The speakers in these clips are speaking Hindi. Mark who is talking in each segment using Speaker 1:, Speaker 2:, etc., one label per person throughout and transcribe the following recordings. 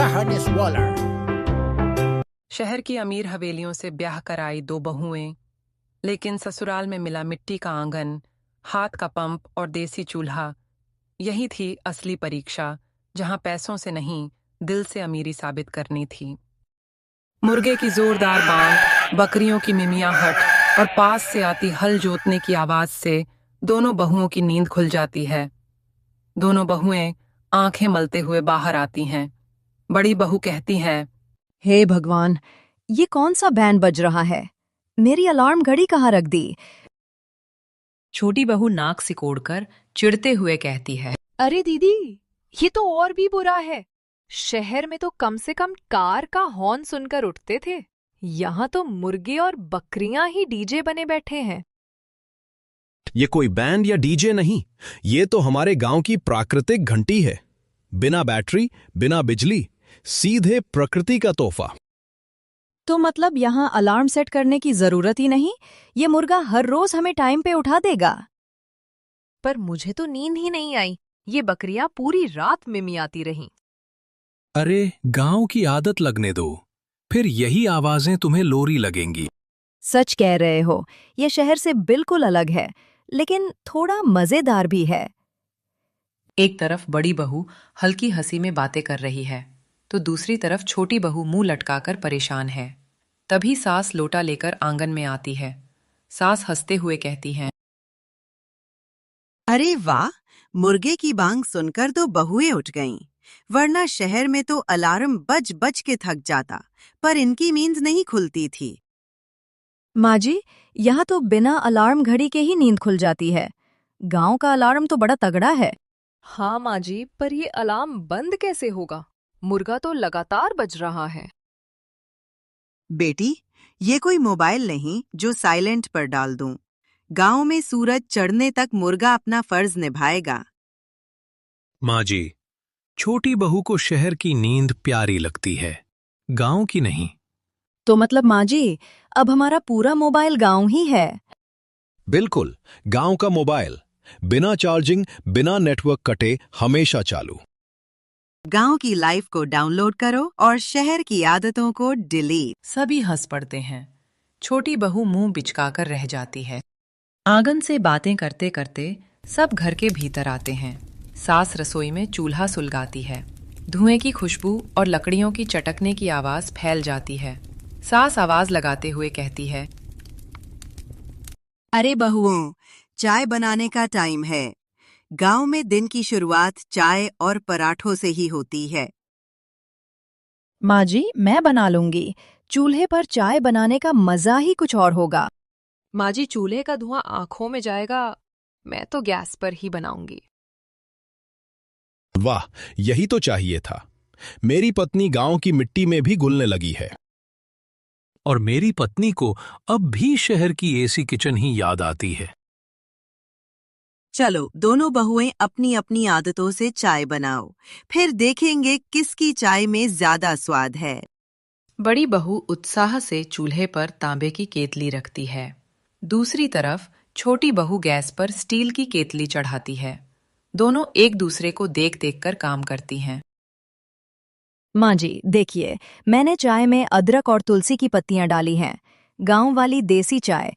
Speaker 1: Kahanis Waller।
Speaker 2: शहर की अमीर हवेलियों से ब्याह कराई दो बहुएं, लेकिन ससुराल में मिला मिट्टी का आंगन, हाथ का पंप और देसी चूल्हा। यही थी असली परीक्षा, जहां पैसों से नहीं, दिल से अमीरी साबित करनी थी। मुर्गे की जोरदार बांग, बकरियों की मिमियाहट और पास से आती हल जोतने की आवाज से दोनों बहुओं की नींद खुल जाती है। दोनों बहुएं आंखें मलते हुए बाहर आती हैं। बड़ी बहू कहती है,
Speaker 3: हे भगवान, ये कौन सा बैंड बज रहा है? मेरी अलार्म घड़ी कहाँ रख दी?
Speaker 4: छोटी बहू नाक सिकोड़कर चिढ़ते हुए कहती है,
Speaker 5: अरे दीदी, ये तो और भी बुरा है। शहर में तो कम से कम कार का हॉर्न सुनकर उठते थे, यहाँ तो मुर्गे और बकरियां ही डीजे बने बैठे हैं।
Speaker 6: ये कोई बैंड या डीजे नहीं, ये तो हमारे गांव की प्राकृतिक घंटी है। बिना बैटरी, बिना बिजली, सीधे प्रकृति का तोहफा।
Speaker 3: तो मतलब यहाँ अलार्म सेट करने की जरूरत ही नहीं? ये मुर्गा हर रोज हमें टाइम पे उठा देगा।
Speaker 5: पर मुझे तो नींद ही नहीं आई, ये बकरियां पूरी रात मिमियाती रहीं।
Speaker 7: अरे गांव की आदत लगने दो, फिर यही आवाजें तुम्हें लोरी लगेंगी।
Speaker 3: सच कह रहे हो, ये शहर से बिल्कुल अलग है, लेकिन थोड़ा मजेदार भी है।
Speaker 4: एक तरफ बड़ी बहू हल्की हंसी में बातें कर रही है, तो दूसरी तरफ छोटी बहू मुंह लटकाकर परेशान है। तभी सास लोटा लेकर आंगन में आती है। सास हंसते हुए कहती है,
Speaker 8: अरे वाह, मुर्गे की बांग सुनकर तो बहुएं उठ गईं। वरना शहर में तो अलार्म बज बज के थक जाता, पर इनकी नींद नहीं खुलती थी।
Speaker 3: माँ जी, यहाँ तो बिना अलार्म घड़ी के ही नींद खुल जाती है। गांव का अलार्म तो बड़ा तगड़ा है।
Speaker 5: हाँ माँ जी, पर ये अलार्म बंद कैसे होगा? मुर्गा तो लगातार बज रहा है।
Speaker 8: बेटी, ये कोई मोबाइल नहीं जो साइलेंट पर डाल दूं। गांव में सूरज चढ़ने तक मुर्गा अपना फर्ज निभाएगा।
Speaker 7: माँ जी, छोटी बहू को शहर की नींद प्यारी लगती है, गांव की नहीं।
Speaker 3: तो मतलब माँ जी, अब हमारा पूरा मोबाइल गांव ही है।
Speaker 6: बिल्कुल, गांव का मोबाइल, बिना चार्जिंग, बिना नेटवर्क कटे, हमेशा चालू।
Speaker 8: गांव की लाइफ को डाउनलोड करो और शहर की आदतों को डिलीट।
Speaker 4: सभी हंस पड़ते हैं। छोटी बहू मुंह बिचकाकर रह जाती है। आंगन से बातें करते करते सब घर के भीतर आते हैं। सास रसोई में चूल्हा सुलगाती है। धुएं की खुशबू और लकड़ियों की चटकने की आवाज फैल जाती है। सास आवाज लगाते हुए कहती है,
Speaker 8: अरे बहुओं, चाय बनाने का टाइम है। गांव में दिन की शुरुआत चाय और पराठों से ही होती है।
Speaker 3: माँ जी, मैं बना लूंगी। चूल्हे पर चाय बनाने का मजा ही कुछ और होगा।
Speaker 5: माँ जी, चूल्हे का धुआं आंखों में जाएगा। मैं तो गैस पर ही बनाऊंगी।
Speaker 6: वाह, यही तो चाहिए था। मेरी पत्नी गांव की मिट्टी में भी घुलने लगी है।
Speaker 7: और मेरी पत्नी को अब भी शहर की एसी किचन ही याद आती है।
Speaker 8: चलो, दोनों बहुएं अपनी अपनी आदतों से चाय बनाओ, फिर देखेंगे किसकी चाय में ज्यादा स्वाद है।
Speaker 4: बड़ी बहू उत्साह से चूल्हे पर तांबे की केतली रखती है। दूसरी तरफ छोटी बहू गैस पर स्टील की केतली चढ़ाती है। दोनों एक दूसरे को देख देख कर काम करती हैं।
Speaker 3: माँ जी, देखिए, मैंने चाय में अदरक और तुलसी की पत्तियां डाली हैं। गांव वाली देसी चाय।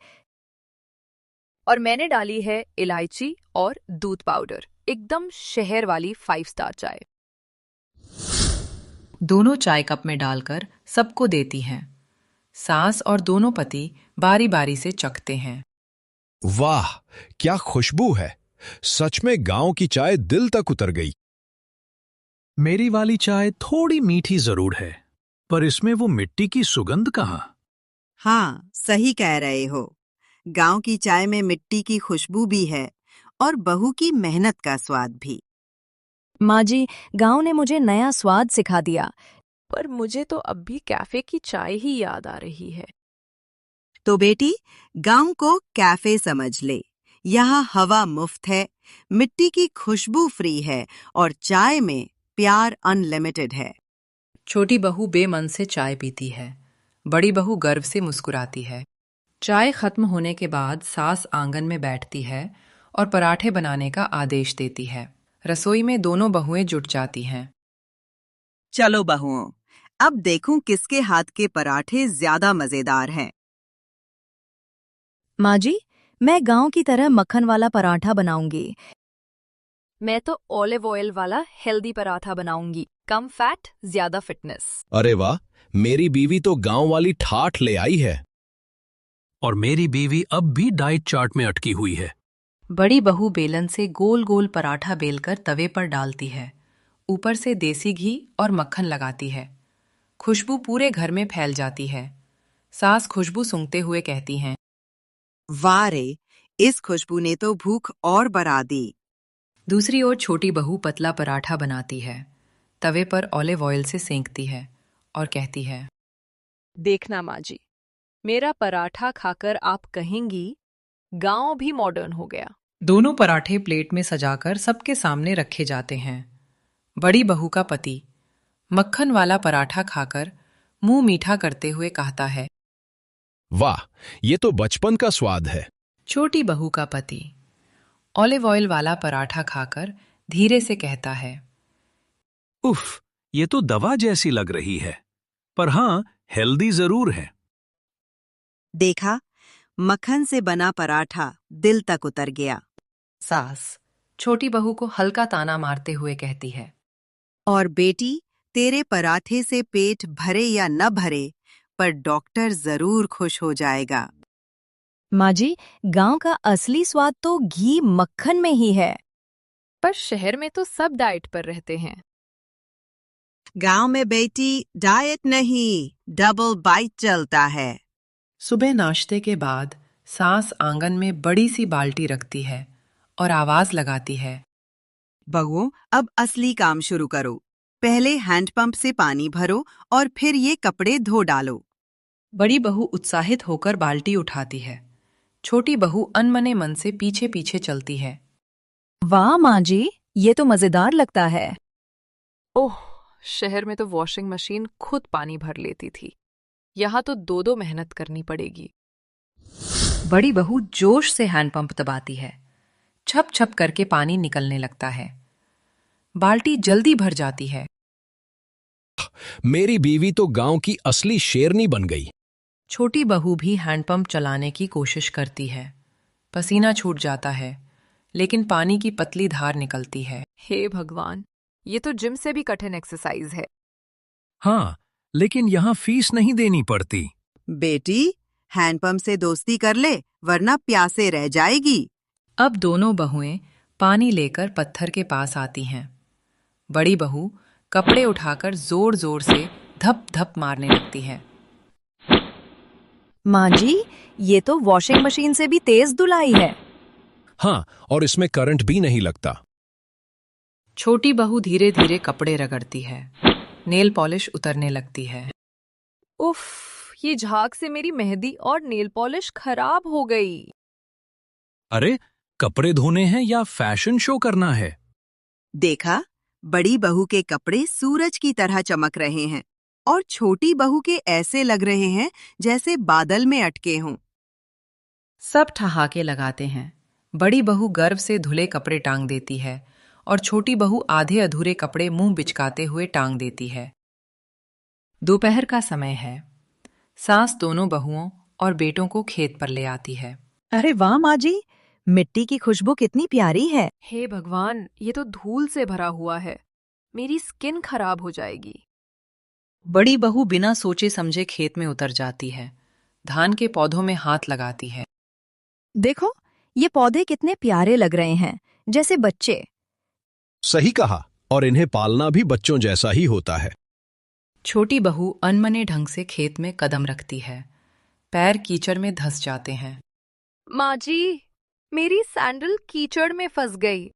Speaker 5: और मैंने डाली है इलायची और दूध पाउडर, एकदम शहर वाली 5 स्टार चाय।
Speaker 4: दोनों चाय कप में डालकर सबको देती हैं। सास और दोनों पति बारी बारी से चखते हैं।
Speaker 6: वाह, क्या खुशबू है। सच में गांव की चाय दिल तक उतर गई।
Speaker 7: मेरी वाली चाय थोड़ी मीठी जरूर है, पर इसमें वो मिट्टी की सुगंध कहाँ।
Speaker 8: हाँ, सही कह रहे हो। गांव की चाय में मिट्टी की खुशबू भी है और बहू की मेहनत का स्वाद भी।
Speaker 3: माँ जी, गांव ने मुझे नया स्वाद सिखा दिया।
Speaker 5: पर मुझे तो अब भी कैफे की चाय ही याद आ रही है।
Speaker 8: तो बेटी, गांव को कैफे समझ ले। यहाँ हवा मुफ्त है, मिट्टी की खुशबू फ्री है और चाय में प्यार अनलिमिटेड है।
Speaker 4: छोटी बहू बेमन से चाय पीती है। बड़ी बहू गर्व से मुस्कुराती है। चाय खत्म होने के बाद सास आंगन में बैठती है और पराठे बनाने का आदेश देती है। रसोई में दोनों बहुएं जुट जाती हैं।
Speaker 8: चलो बहुओं, अब देखूं किसके हाथ के पराठे ज्यादा मजेदार हैं।
Speaker 3: माँ जी, मैं गांव की तरह मक्खन वाला पराठा बनाऊंगी।
Speaker 5: मैं तो ऑलिव ऑयल वाला हेल्दी पराठा बनाऊंगी। कम फैट, ज्यादा फिटनेस।
Speaker 6: अरे वाह, मेरी बीवी तो गांव वाली ठाठ ले आई है।
Speaker 7: और मेरी बीवी अब भी डाइट चार्ट में अटकी हुई है।
Speaker 4: बड़ी बहू बेलन से गोल गोल पराठा बेलकर तवे पर डालती है। ऊपर से देसी घी और मक्खन लगाती है। खुशबू पूरे घर में फैल जाती है। सास खुशबू सूंघते हुए कहती हैं,
Speaker 8: वाह रे, इस खुशबू ने तो भूख और बढ़ा दी।
Speaker 4: दूसरी ओर छोटी बहू पतला पराठा बनाती है। तवे पर ऑलिव ऑयल से सेंकती है और कहती है,
Speaker 5: देखना माँ जी, मेरा पराठा खाकर आप कहेंगी गांव भी मॉडर्न हो गया।
Speaker 4: दोनों पराठे प्लेट में सजाकर सबके सामने रखे जाते हैं। बड़ी बहू का पति मक्खन वाला पराठा खाकर मुंह मीठा करते हुए कहता है,
Speaker 6: वाह, ये तो बचपन का स्वाद है।
Speaker 4: छोटी बहू का पति ऑलिव ऑयल वाला पराठा खाकर धीरे से कहता है,
Speaker 7: उफ, ये तो दवा जैसी लग रही है, पर हाँ, हेल्दी जरूर है।
Speaker 8: देखा, मक्खन से बना पराठा दिल तक उतर गया।
Speaker 4: सास छोटी बहू को हल्का ताना मारते हुए कहती है,
Speaker 8: और बेटी, तेरे पराठे से पेट भरे या न भरे, पर डॉक्टर जरूर खुश हो जाएगा।
Speaker 3: माँ जी, गांव का असली स्वाद तो घी मक्खन में ही है।
Speaker 5: पर शहर में तो सब डाइट पर रहते हैं।
Speaker 8: गांव में बेटी डाइट नहीं, डबल बाइट चलता है।
Speaker 4: सुबह नाश्ते के बाद सास आंगन में बड़ी सी बाल्टी रखती है और आवाज लगाती है,
Speaker 8: बहुओं, अब असली काम शुरू करो। पहले हैंडपंप से पानी भरो और फिर ये कपड़े धो डालो।
Speaker 4: बड़ी बहू उत्साहित होकर बाल्टी उठाती है। छोटी बहू अनमने मन से पीछे पीछे चलती है।
Speaker 3: वाह माँ जी, ये तो मजेदार लगता है।
Speaker 5: ओह, शहर में तो वॉशिंग मशीन खुद पानी भर लेती थी। यहाँ तो दो दो मेहनत करनी पड़ेगी।
Speaker 4: बड़ी बहू जोश से हैंडपंप दबाती है। छप छप करके पानी निकलने लगता है। बाल्टी जल्दी भर जाती है।
Speaker 6: मेरी बीवी तो गांव की असली शेरनी बन गई।
Speaker 4: छोटी बहू भी हैंडपंप चलाने की कोशिश करती है। पसीना छूट जाता है, लेकिन पानी की पतली धार निकलती है।
Speaker 5: हे भगवान, ये तो जिम से भी कठिन एक्सरसाइज है।
Speaker 7: हाँ, लेकिन यहाँ फीस नहीं देनी पड़ती।
Speaker 8: बेटी, हैंडपंप से दोस्ती कर ले, वरना प्यासे रह जाएगी।
Speaker 4: अब दोनों बहुएं पानी लेकर पत्थर के पास आती हैं। बड़ी बहू कपड़े उठाकर जोर जोर से धप धप मारने लगती है।
Speaker 3: माँ जी, ये तो वॉशिंग मशीन से भी तेज धुलाई है।
Speaker 6: हाँ, और इसमें करंट भी नहीं लगता।
Speaker 4: छोटी बहू धीरे धीरे कपड़े रगड़ती है। नेल पॉलिश उतरने लगती है।
Speaker 5: उफ, ये झाग से मेरी मेहंदी और नेल पॉलिश खराब हो गई।
Speaker 7: अरे, कपड़े धोने हैं या फैशन शो करना है?
Speaker 8: देखा, बड़ी बहू के कपड़े सूरज की तरह चमक रहे हैं और छोटी बहू के ऐसे लग रहे हैं जैसे बादल में अटके हों।
Speaker 4: सब ठहाके लगाते हैं। बड़ी बहू गर्व से धुले कपड़े टांग देती है और छोटी बहू आधे अधूरे कपड़े मुंह बिचकाते हुए टांग देती है। दोपहर का समय है। सास दोनों बहुओं और बेटों को खेत पर ले आती है।
Speaker 3: अरे वाह माँ जी, मिट्टी की खुशबू कितनी प्यारी है।
Speaker 5: हे भगवान, ये तो धूल से भरा हुआ है। मेरी स्किन खराब हो जाएगी।
Speaker 4: बड़ी बहू बिना सोचे समझे खेत में उतर जाती है। धान के पौधों में हाथ लगाती है।
Speaker 3: देखो, ये पौधे कितने प्यारे लग रहे हैं, जैसे बच्चे।
Speaker 6: सही कहा, और इन्हें पालना भी बच्चों जैसा ही होता है।
Speaker 4: छोटी बहू अनमने ढंग से खेत में कदम रखती है। पैर कीचड़ में धंस जाते हैं।
Speaker 5: माँ जी, मेरी सैंडल कीचड़ में फंस गई।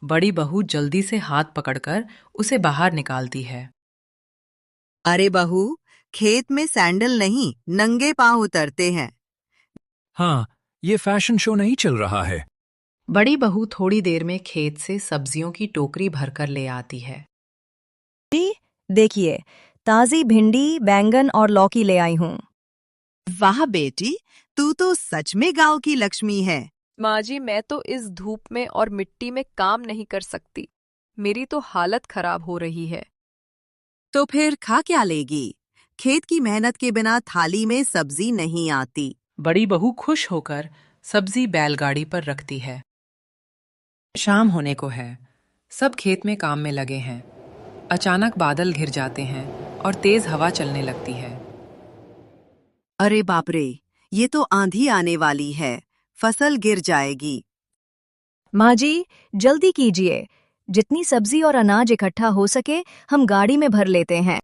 Speaker 4: बड़ी बहू जल्दी से हाथ पकड़कर उसे बाहर निकालती है।
Speaker 8: अरे बहू, खेत में सैंडल नहीं, नंगे पांव उतरते हैं।
Speaker 7: हाँ, ये फैशन शो नहीं चल रहा है।
Speaker 4: बड़ी बहू थोड़ी देर में खेत से सब्जियों की टोकरी भरकर ले आती है।
Speaker 3: देखिए, ताजी भिंडी, बैंगन और लौकी ले आई हूँ।
Speaker 8: वाह बेटी, तू तो सच में गांव की लक्ष्मी है।
Speaker 5: माँ जी, मैं तो इस धूप में और मिट्टी में काम नहीं कर सकती। मेरी तो हालत खराब हो रही है।
Speaker 8: तो फिर खा क्या लेगी? खेत की मेहनत के बिना थाली में सब्जी नहीं आती।
Speaker 4: बड़ी बहू खुश होकर सब्जी बैलगाड़ी पर रखती है। शाम होने को है। सब खेत में काम में लगे हैं। अचानक बादल घिर जाते हैं और तेज हवा चलने लगती है।
Speaker 8: अरे बाप रे, ये तो आंधी आने वाली है। फसल गिर जाएगी।
Speaker 3: माँ जी, जल्दी कीजिए। जितनी सब्जी और अनाज इकट्ठा हो सके हम गाड़ी में भर लेते हैं।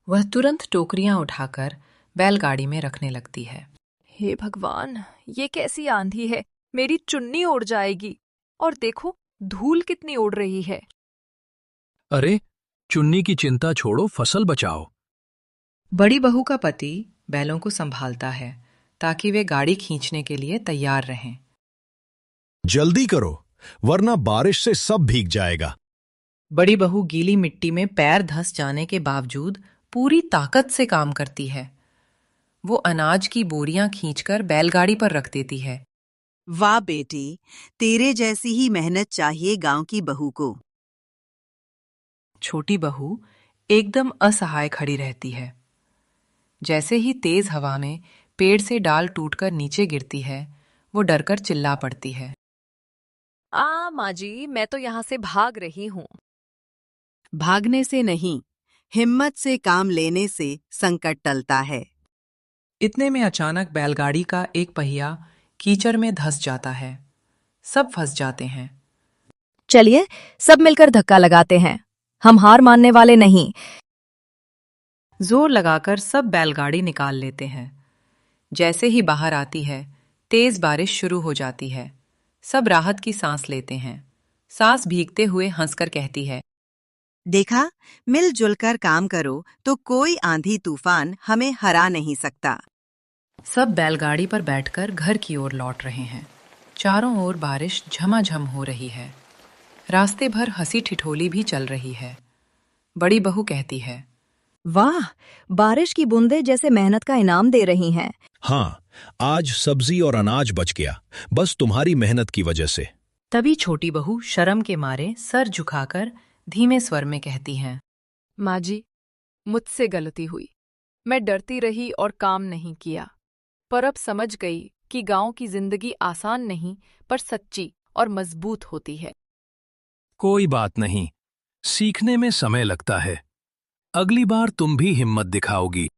Speaker 4: वह तुरंत टोकरियां उठाकर बैलगाड़ी में रखने लगती है।
Speaker 5: हे भगवान, ये कैसी आंधी है? मेरी चुन्नी उड़ जाएगी। और देखो, धूल कितनी उड़ रही है।
Speaker 7: अरे, चुन्नी की चिंता छोड़ो, फसल बचाओ।
Speaker 4: बड़ी बहू का पति बैलों को संभालता है ताकि वे गाड़ी खींचने के लिए तैयार रहें।
Speaker 6: जल्दी करो, वरना बारिश से सब भीग जाएगा।
Speaker 4: बड़ी बहू गीली मिट्टी में पैर धंस जाने के बावजूद पूरी ताकत से काम करती है। वो अनाज की बोरियां खींचकर बैलगाड़ी पर रख देती है।
Speaker 8: वाह बेटी, तेरे जैसी ही मेहनत चाहिए गांव की बहू को।
Speaker 4: छोटी बहू एकदम असहाय खड़ी रहती है। जैसे ही तेज हवा में पेड़ से डाल टूटकर नीचे गिरती है, वो डरकर चिल्ला पड़ती है।
Speaker 5: माँ जी, मैं तो यहाँ से भाग रही हूँ।
Speaker 8: भागने से नहीं, हिम्मत से काम लेने से संकट टलता है।
Speaker 4: इतने में अचानक बैलगाड़ी का एक पहिया कीचड़ में धंस जाता है। सब फंस जाते हैं।
Speaker 3: चलिए, सब मिलकर धक्का लगाते हैं। हम हार मानने वाले नहीं।
Speaker 4: जोर लगाकर सब बैलगाड़ी निकाल लेते हैं। जैसे ही बाहर आती है, तेज बारिश शुरू हो जाती है। सब राहत की सांस लेते हैं। सांस भीगते हुए हंसकर कहती है,
Speaker 8: देखा, मिलजुल कर काम करो तो कोई आंधी तूफान हमें हरा नहीं सकता।
Speaker 4: सब बैलगाड़ी पर बैठकर घर की ओर लौट रहे हैं। चारों ओर बारिश झमाझम हो रही है। रास्ते भर हंसी ठिठोली भी चल रही है। बड़ी बहू कहती है,
Speaker 3: वाह, बारिश की बूंदें जैसे मेहनत का इनाम दे रही हैं।
Speaker 6: हाँ, आज सब्जी और अनाज बच गया, बस तुम्हारी मेहनत की वजह से।
Speaker 4: तभी छोटी बहू शर्म के मारे सर झुकाकर धीमे स्वर में कहती हैं,
Speaker 5: माँ जी, मुझसे गलती हुई। मैं डरती रही और काम नहीं किया। पर अब समझ गई कि गांव की जिंदगी आसान नहीं, पर सच्ची और मजबूत होती है।
Speaker 7: कोई बात नहीं, सीखने में समय लगता है। अगली बार तुम भी हिम्मत दिखाओगी।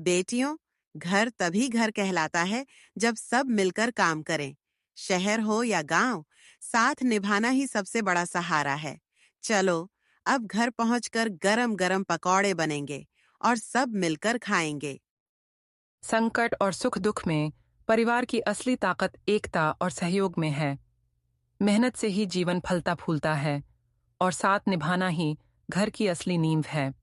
Speaker 8: बेटियों, घर तभी घर कहलाता है जब सब मिलकर काम करें। शहर हो या गांव, साथ निभाना ही सबसे बड़ा सहारा है। चलो, अब घर पहुंचकर गरम गरम पकौड़े बनेंगे और सब मिलकर खाएंगे।
Speaker 2: संकट और सुख दुख में परिवार की असली ताकत एकता और सहयोग में है। मेहनत से ही जीवन फलता फूलता है और साथ निभाना ही घर की असली नींव है।